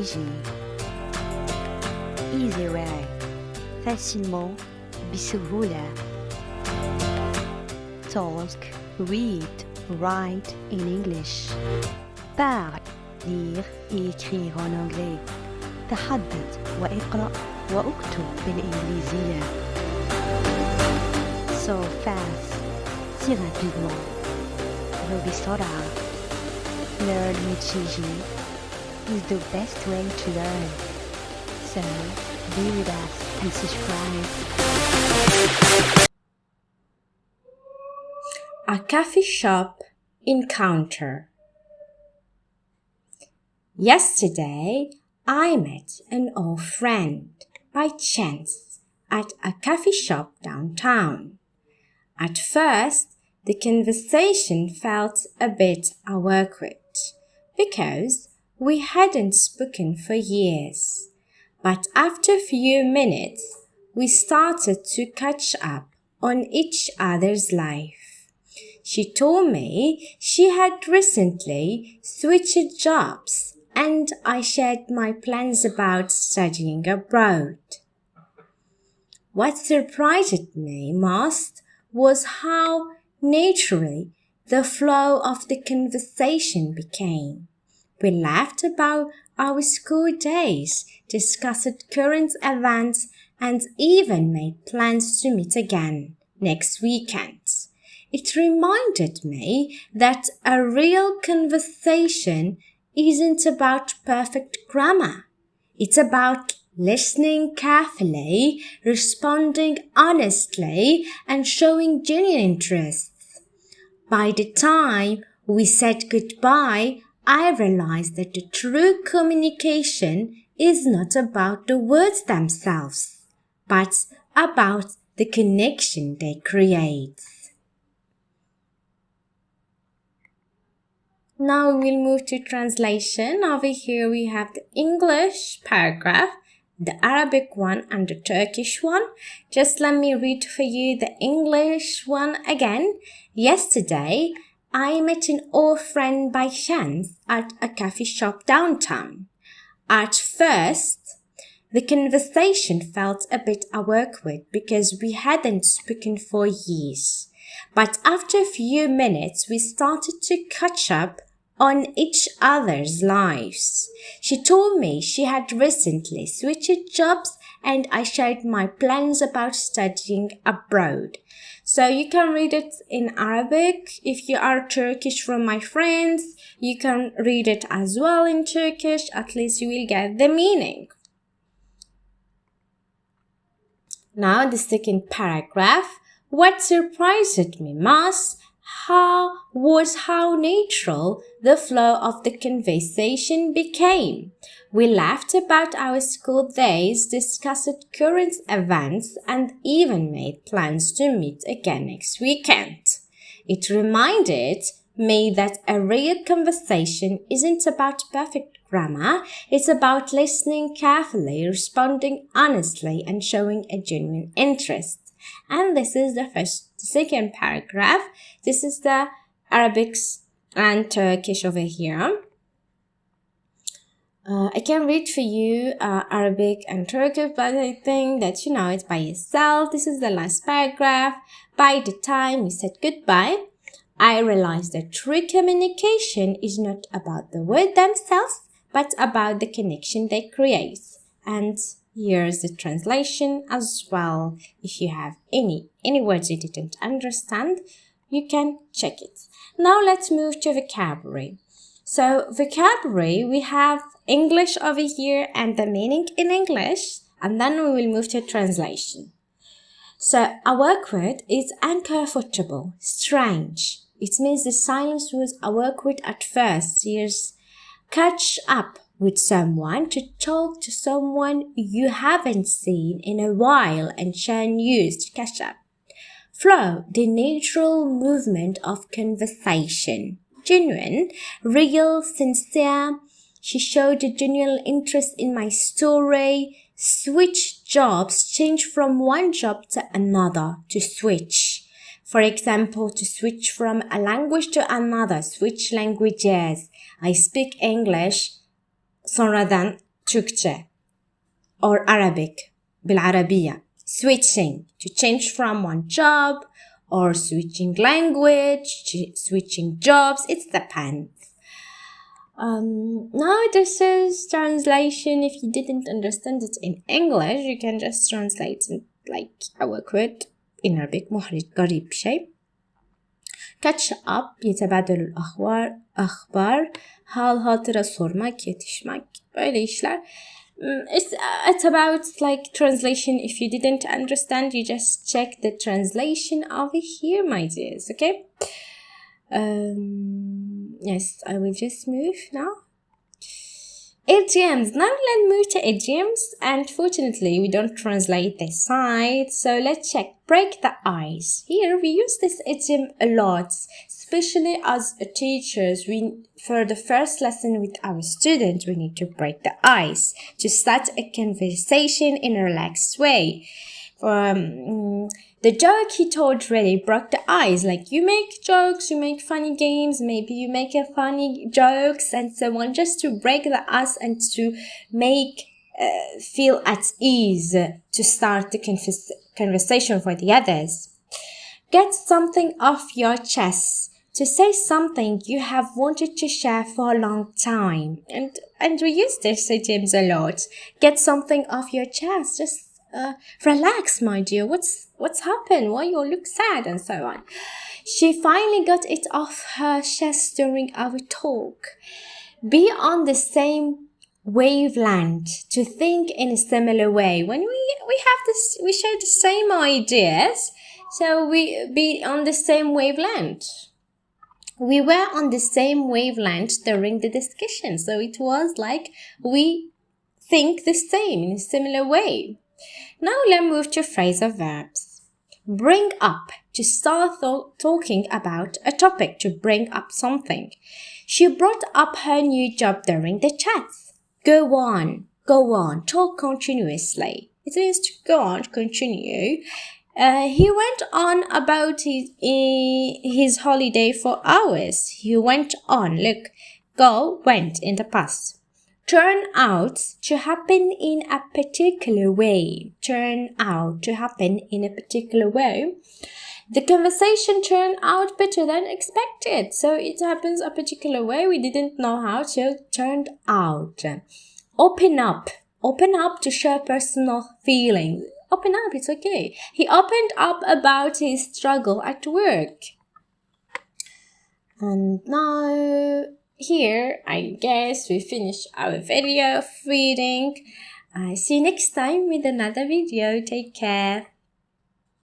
Jiji. Easy way. facilement, بسهولة. Talk, read, write in English. Parle, lire et écrire en anglais. تحدث واقرأ واكتب بالإنجليزية. So fast, si rapidement. وبسرعة. Learn with Jiji is the best way to learn. So, be with us and subscribe. A coffee shop encounter. Yesterday, I met an old friend by chance at a coffee shop downtown. At first, the conversation felt a bit awkward because we hadn't spoken for years. But after a few minutes, we started to catch up on each other's life. She told me she had recently switched jobs, and I shared my plans about studying abroad. What surprised me most was how naturally the flow of the conversation became. We laughed about our school days, discussed current events, and even made plans to meet again next weekend. It reminded me that a real conversation isn't about perfect grammar. It's about listening carefully, responding honestly, and showing genuine interest. By the time we said goodbye, I realized that the true communication is not about the words themselves, but about the connection they create. Now we'll move to translation. Over here we have the English paragraph, the Arabic one, and the Turkish one. Just let me read for you the English one again. Yesterday, I met an old friend by chance at a coffee shop downtown. At first, the conversation felt a bit awkward because we hadn't spoken for years. But after a few minutes, we started to catch up on each other's lives. She told me she had recently switched jobs, and I shared my plans about studying abroad. So you can read it in Arabic. If you are Turkish from my friends, you can read it as well in Turkish. At least you will get the meaning. Now the second paragraph. What surprised me most was how natural the flow of the conversation became. We laughed about our school days, discussed current events, and even made plans to meet again next weekend. It reminded me that a real conversation isn't about perfect grammar, it's about listening carefully, responding honestly, and showing a genuine interest. And this is the second paragraph. This is the Arabic and Turkish over here. I can read for you Arabic and Turkish, but I think that you know it by yourself. This is the last paragraph. By the time we said goodbye, I realized that true communication is not about the words themselves, but about the connection they create. And here's the translation as well. If you have any words you didn't understand, you can check it. Now let's move to vocabulary. So vocabulary, we have English over here and the meaning in English, and then we will move to translation. So awkward is uncomfortable, strange. It means the silence was awkward at first. Here's catch up with someone, to talk to someone you haven't seen in a while and share news, to catch up. Flow, the natural movement of conversation. Genuine, real, sincere. She showed a genuine interest in my story. Switch jobs, change from one job to another, to switch. For example, to switch from a language to another, switch languages. I speak English. Sonradan Turkçe or Arabic بالعربية. Switching, to change from one job, or switching language, switching jobs, it depends. Now this is translation. If you didn't understand it in English, you can just translate it like our quote in Arabic. محرج قريب شيء. Catch up, يتبادل الأخبار. Hal hatıra sormak, yetişmek. Böyle işler. It's about like translation. If you didn't understand, you just check the translation over here, my dears. Okay. Yes, I will just move now. Idioms. Now let's move to idioms. Unfortunately, we don't translate this side, so let's check. Break the ice. Here we use this idiom a lot, especially as teachers. For the first lesson with our students, we need to break the ice to start a conversation in a relaxed way. The joke he told really broke the ice. Like, you make jokes, you make funny games, maybe you make a funny jokes and so on, just to break the ice and to make feel at ease to start the conversation for the others. Get something off your chest. To say something you have wanted to share for a long time. And we use this idioms a lot. Get something off your chest. Just relax, my dear. What's happened? Why you look sad and so on. She finally got it off her chest during our talk. Be on the same wavelength, to think in a similar way. When we have this, we share the same ideas, so we be on the same wavelength. We were on the same wavelength during the discussion, so it was like we think the same in a similar way. Now let's move to phrasal verbs. Bring up, to start talking about a topic, to bring up something. She brought up her new job during the chat. Go on, talk continuously. It means to go on, continue. He went on about his holiday for hours. He went on, look, go, went in the past. Turn out to happen in a particular way. Turn out to happen in a particular way. The conversation turned out better than expected. So it happens a particular way. We didn't know how, so it turned out. Open up. Open up to share personal feelings. Open up, it's okay. He opened up about his struggle at work. And now, here, I guess we finish our video of reading. See you next time with another video. Take care.